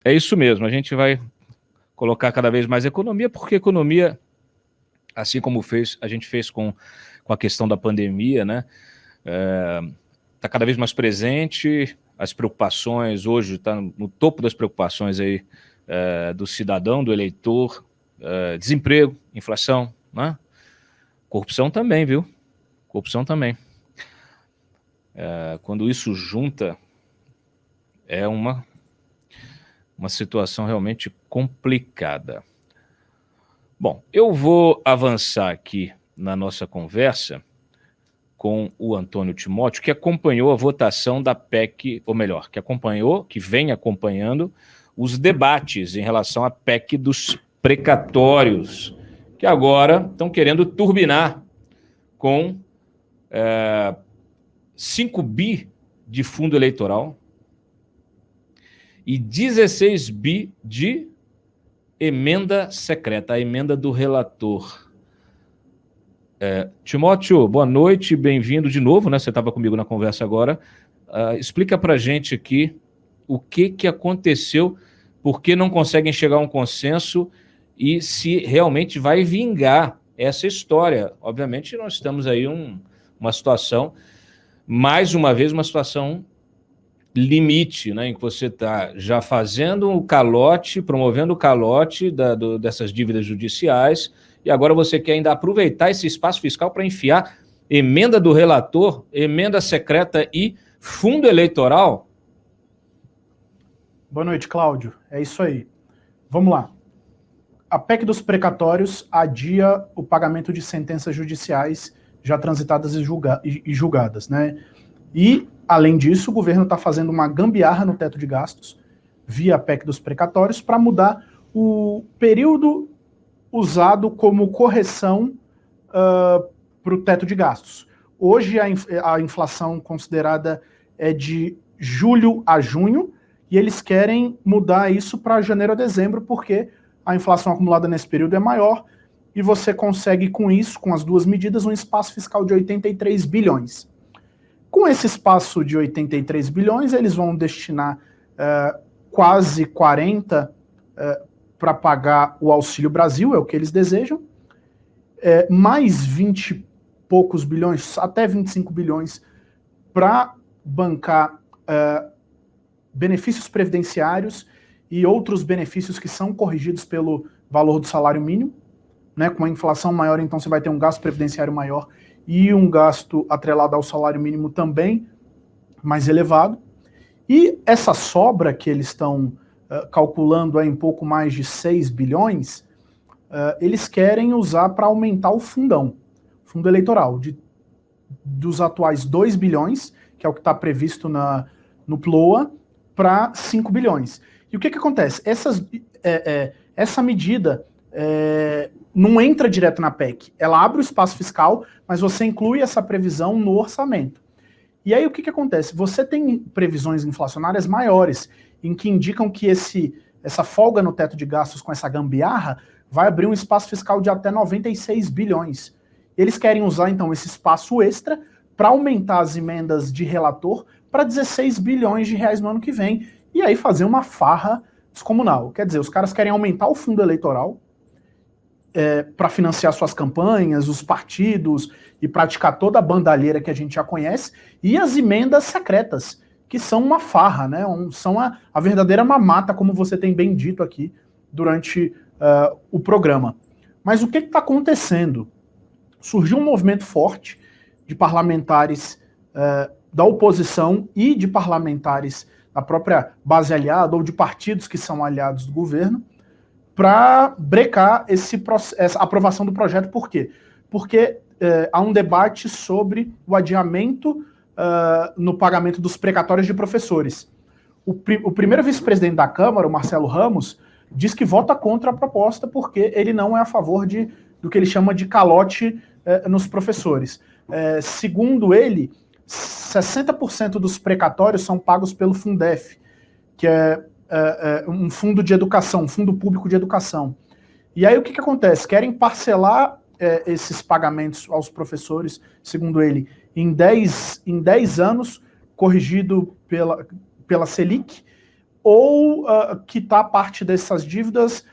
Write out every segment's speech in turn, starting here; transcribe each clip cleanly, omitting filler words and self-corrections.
É isso mesmo, a gente vai colocar cada vez mais economia, porque economia, assim como a gente fez com a questão da pandemia, né? Está cada vez mais presente, as preocupações hoje está no topo das preocupações aí do cidadão, do eleitor, desemprego, inflação, né? Corrupção também, viu? Corrupção também. Quando isso junta, é uma situação realmente complicada. Bom, eu vou avançar aqui na nossa conversa com o Antônio Timóteo, que acompanhou a votação da PEC, ou melhor, que vem acompanhando os debates em relação à PEC dos precatórios, que agora estão querendo turbinar com 5 bi de fundo eleitoral e 16 bi de emenda secreta, a emenda do relator. Timóteo, boa noite, bem-vindo de novo, né? Você estava comigo na conversa agora. Explica para a gente aqui o que aconteceu, por que não conseguem chegar a um consenso e se realmente vai vingar essa história. Obviamente, nós estamos aí uma situação, mais uma vez, uma situação limite, né, em que você está já fazendo o calote, promovendo o calote dessas dívidas judiciais, e agora você quer ainda aproveitar esse espaço fiscal para enfiar emenda do relator, emenda secreta e fundo eleitoral? Boa noite, Cláudio. É isso aí. Vamos lá. A PEC dos precatórios adia o pagamento de sentenças judiciais já transitadas e julgadas, né? E, além disso, o governo está fazendo uma gambiarra no teto de gastos, via a PEC dos precatórios, para mudar o período usado como correção para o teto de gastos. Hoje, a inflação considerada é de julho a junho, e eles querem mudar isso para janeiro a dezembro, porque a inflação acumulada nesse período é maior, e você consegue com isso, com as duas medidas, um espaço fiscal de 83 bilhões. Com esse espaço de 83 bilhões, eles vão destinar quase 40 para pagar o Auxílio Brasil, é o que eles desejam, mais 20 e poucos bilhões, até 25 bilhões, para bancar benefícios previdenciários e outros benefícios que são corrigidos pelo valor do salário mínimo, né? Com a inflação maior, então você vai ter um gasto previdenciário maior e um gasto atrelado ao salário mínimo também mais elevado. E essa sobra que eles estão calculando em pouco mais de 6 bilhões, eles querem usar para aumentar o fundo eleitoral, dos atuais 2 bilhões, que é o que está previsto no PLOA, para 5 bilhões. E o que acontece? Essa medida não entra direto na PEC. Ela abre o espaço fiscal, mas você inclui essa previsão no orçamento. E aí o que acontece? Você tem previsões inflacionárias maiores, em que indicam que essa folga no teto de gastos com essa gambiarra vai abrir um espaço fiscal de até 96 bilhões. Eles querem usar, então, esse espaço extra para aumentar as emendas de relator para 16 bilhões de reais no ano que vem, e aí fazer uma farra descomunal. Quer dizer, os caras querem aumentar o fundo eleitoral para financiar suas campanhas, os partidos, e praticar toda a bandalheira que a gente já conhece, e as emendas secretas, que são uma farra, né? São a verdadeira mamata, como você tem bem dito aqui durante o programa. Mas o que está acontecendo? Surgiu um movimento forte de parlamentares da oposição e de parlamentares da própria base aliada ou de partidos que são aliados do governo para brecar essa aprovação do projeto. Por quê? Porque há um debate sobre o adiamento no pagamento dos precatórios de professores. O primeiro vice-presidente da Câmara, o Marcelo Ramos, diz que vota contra a proposta porque ele não é a favor do que ele chama de calote nos professores. Segundo ele, 60% dos precatórios são pagos pelo Fundef, que é um fundo de educação, um fundo público de educação. E aí o que acontece? Querem parcelar esses pagamentos aos professores, segundo ele, em 10 anos, corrigido pela Selic, ou quitar parte dessas dívidas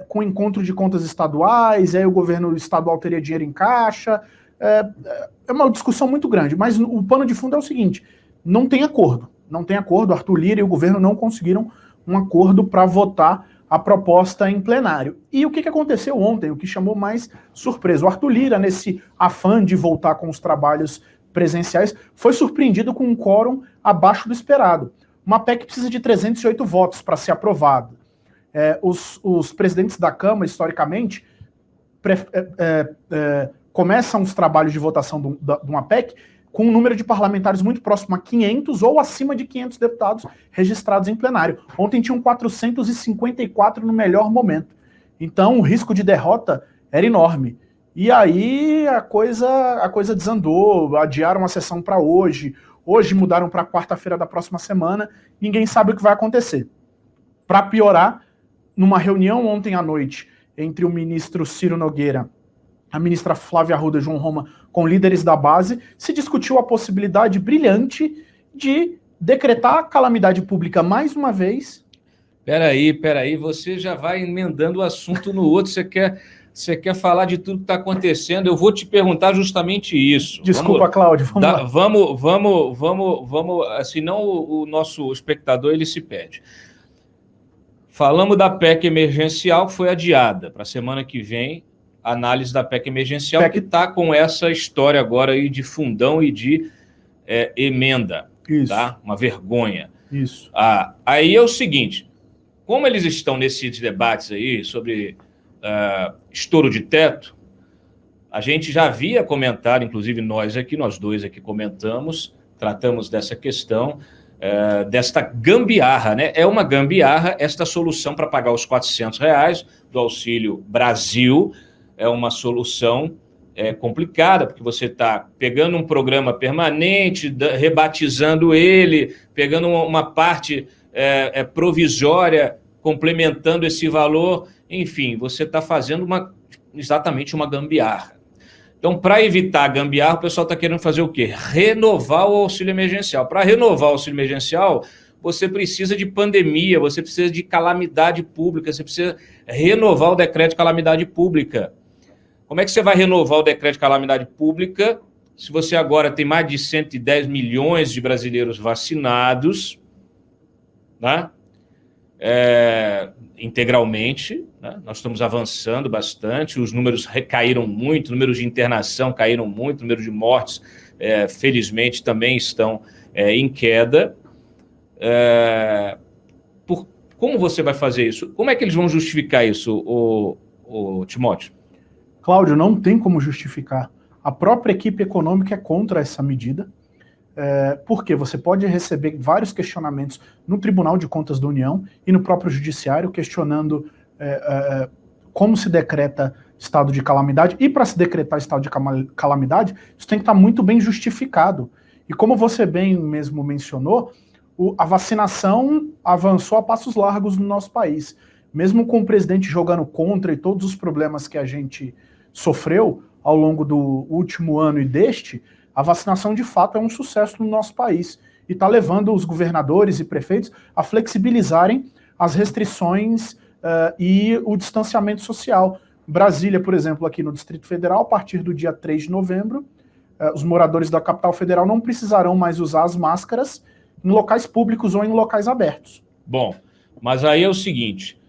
com encontro de contas estaduais, aí o governo estadual teria dinheiro em caixa. É uma discussão muito grande, mas o pano de fundo é o seguinte: não tem acordo. Não tem acordo, Arthur Lira e o governo não conseguiram um acordo para votar a proposta em plenário. E o que aconteceu ontem, o que chamou mais surpresa? O Arthur Lira, nesse afã de voltar com os trabalhos presenciais, foi surpreendido com um quórum abaixo do esperado. Uma PEC precisa de 308 votos para ser aprovada. Os presidentes da Câmara, historicamente, começam os trabalhos de votação de uma PEC com um número de parlamentares muito próximo a 500 ou acima de 500 deputados registrados em plenário. Ontem tinham 454 no melhor momento. Então o risco de derrota era enorme. E aí a coisa desandou, adiaram a sessão para hoje mudaram para quarta-feira da próxima semana, ninguém sabe o que vai acontecer. Para piorar, numa reunião ontem à noite entre o ministro Ciro Nogueira, a ministra Flávia Arruda e João Roma, com líderes da base, se discutiu a possibilidade brilhante de decretar calamidade pública mais uma vez. Peraí, você já vai emendando o assunto no outro, você quer falar de tudo que está acontecendo, eu vou te perguntar justamente isso. Desculpa, Cláudio, vamos, senão o nosso espectador ele se perde. Falamos da PEC emergencial, que foi adiada para a semana que vem, a análise da PEC emergencial, que está com essa história agora aí de fundão e de emenda. Isso. Tá? Uma vergonha. Isso. Aí é o seguinte, como eles estão nesses debates aí sobre estouro de teto, a gente já havia comentado, inclusive nós dois aqui comentamos, tratamos dessa questão, desta gambiarra, né? É uma gambiarra esta solução para pagar os R$400 do Auxílio Brasil. É uma solução complicada, porque você está pegando um programa permanente, rebatizando ele, pegando uma parte provisória, complementando esse valor, enfim, você está fazendo exatamente uma gambiarra. Então, para evitar a gambiarra, o pessoal está querendo fazer o quê? Renovar o auxílio emergencial. Para renovar o auxílio emergencial, você precisa de pandemia, você precisa de calamidade pública, você precisa renovar o decreto de calamidade pública. Como é que você vai renovar o decreto de calamidade pública se você agora tem mais de 110 milhões de brasileiros vacinados, né? Integralmente, né? Nós estamos avançando bastante, os números recaíram muito, números de internação caíram muito, números de mortes, felizmente, também estão em queda. Como você vai fazer isso? Como é que eles vão justificar isso, o Timóteo? Cláudio, não tem como justificar. A própria equipe econômica é contra essa medida, porque você pode receber vários questionamentos no Tribunal de Contas da União e no próprio Judiciário, questionando como se decreta estado de calamidade, e para se decretar estado de calamidade, isso tem que estar muito bem justificado. E como você bem mesmo mencionou, a vacinação avançou a passos largos no nosso país. Mesmo com o presidente jogando contra e todos os problemas que a gente sofreu ao longo do último ano e deste, a vacinação de fato é um sucesso no nosso país e está levando os governadores e prefeitos a flexibilizarem as restrições e o distanciamento social. Brasília, por exemplo, aqui no Distrito Federal, a partir do dia 3 de novembro, os moradores da capital federal não precisarão mais usar as máscaras em locais públicos ou em locais abertos. Bom, mas aí é o seguinte,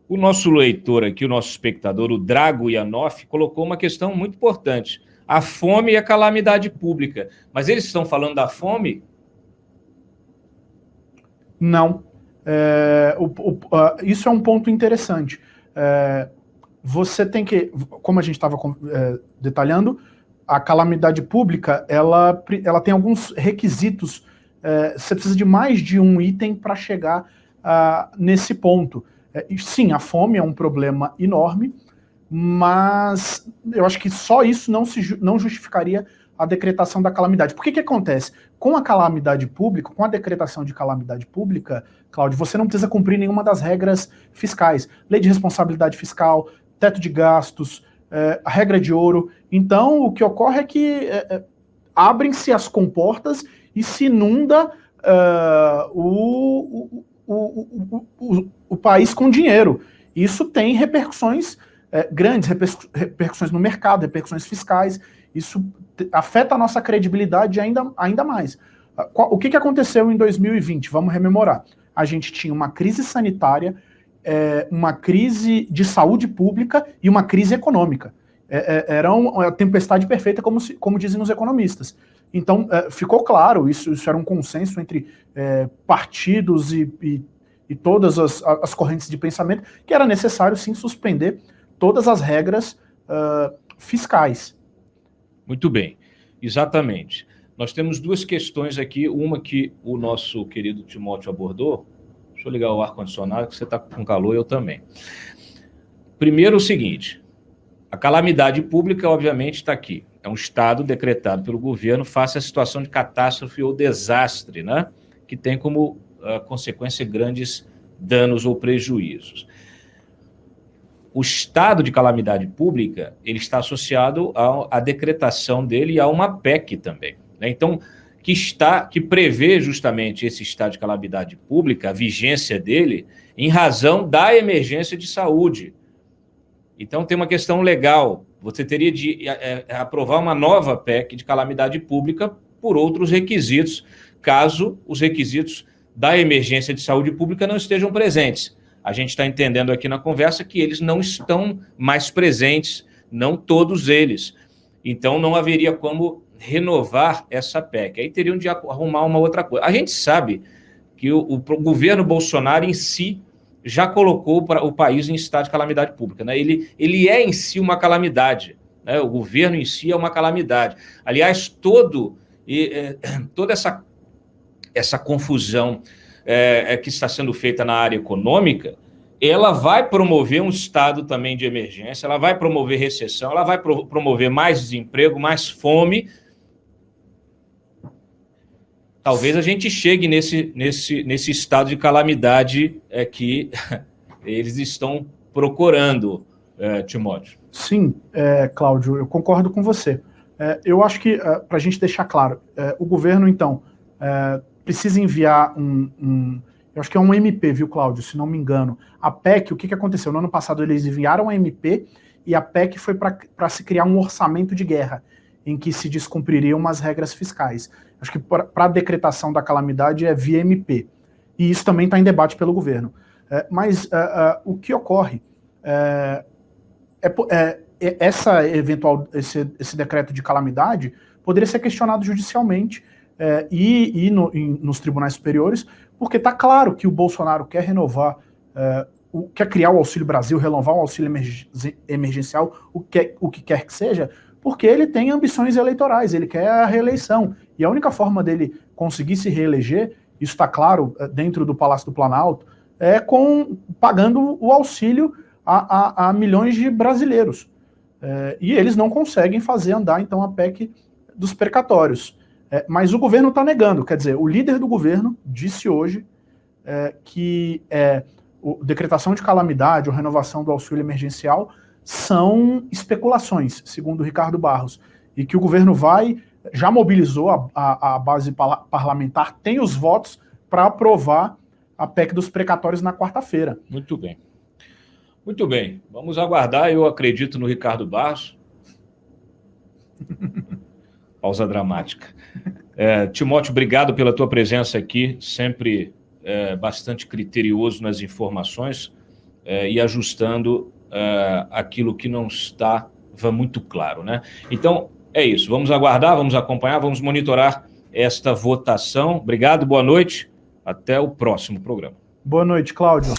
o nosso leitor aqui, o nosso espectador, o Drago Ianoff, colocou uma questão muito importante, a fome e a calamidade pública. Mas eles estão falando da fome? Não. Isso é um ponto interessante. Você tem que, como a gente estava detalhando, a calamidade pública, ela tem alguns requisitos. Você precisa de mais de um item para chegar nesse ponto. Sim, a fome é um problema enorme, mas eu acho que só isso não justificaria a decretação da calamidade. Por que acontece? Com a calamidade pública, com a decretação de calamidade pública, Cláudio, você não precisa cumprir nenhuma das regras fiscais. Lei de responsabilidade fiscal, teto de gastos, a regra de ouro. Então, o que ocorre é que abrem-se as comportas e se inunda o o país com dinheiro. Isso tem repercussões grandes, repercussões no mercado, repercussões fiscais. Isso afeta a nossa credibilidade ainda mais. O que aconteceu em 2020? Vamos rememorar. A gente tinha uma crise sanitária, uma crise de saúde pública e uma crise econômica. Era uma tempestade perfeita, como dizem os economistas. Então, ficou claro, isso era um consenso entre partidos e todas as correntes de pensamento, que era necessário, sim, suspender todas as regras fiscais. Muito bem, exatamente. Nós temos duas questões aqui, uma que o nosso querido Timóteo abordou. Deixa eu ligar o ar-condicionado, que você está com calor, eu também. Primeiro, o seguinte, a calamidade pública, obviamente, está aqui. É um estado decretado pelo governo face à situação de catástrofe ou desastre, né? Que tem como consequência grandes danos ou prejuízos. O estado de calamidade pública, ele está associado à decretação dele e a uma PEC também, né? Então, que prevê justamente esse estado de calamidade pública, a vigência dele, em razão da emergência de saúde. Então, tem uma questão legal. Você teria de aprovar uma nova PEC de calamidade pública por outros requisitos, caso os requisitos da emergência de saúde pública não estejam presentes. A gente está entendendo aqui na conversa que eles não estão mais presentes, não todos eles. Então, não haveria como renovar essa PEC. Aí teriam de arrumar uma outra coisa. A gente sabe que o governo Bolsonaro em si já colocou o país em estado de calamidade pública, né? Ele é em si uma calamidade, né? O governo em si é uma calamidade. Aliás, toda essa confusão que está sendo feita na área econômica, ela vai promover um estado também de emergência, ela vai promover recessão, ela vai promover mais desemprego, mais fome. Talvez a gente chegue nesse estado de calamidade que eles estão procurando, Timóteo. Sim, Cláudio, eu concordo com você. Eu acho que, para a gente deixar claro, o governo, então, precisa enviar eu acho que é um MP, viu, Cláudio, se não me engano. A PEC, o que aconteceu? No ano passado eles enviaram a MP e a PEC foi para se criar um orçamento de guerra, em que se descumpririam as regras fiscais. Acho que para a decretação da calamidade é via MP. E isso também está em debate pelo governo. Mas o que ocorre esse decreto de calamidade poderia ser questionado judicialmente e nos tribunais superiores, porque está claro que o Bolsonaro quer renovar, quer criar o Auxílio Brasil, renovar o auxílio emergencial, o que quer que seja, porque ele tem ambições eleitorais, ele quer a reeleição. E a única forma dele conseguir se reeleger, isso está claro dentro do Palácio do Planalto, é pagando o auxílio a milhões de brasileiros. E eles não conseguem fazer andar, então, a PEC dos precatórios. Mas o governo está negando, quer dizer, o líder do governo disse hoje que a decretação de calamidade ou renovação do auxílio emergencial são especulações, segundo o Ricardo Barros, e que o governo já mobilizou a base parlamentar, tem os votos para aprovar a PEC dos precatórios na quarta-feira. Muito bem. Muito bem. Vamos aguardar. Eu acredito no Ricardo Barros. Pausa dramática. Timóteo, obrigado pela tua presença aqui, sempre bastante criterioso nas informações e ajustando aquilo que não estava muito claro, né? Então, é isso. Vamos aguardar, vamos acompanhar, vamos monitorar esta votação. Obrigado, boa noite. Até o próximo programa. Boa noite, Cláudio.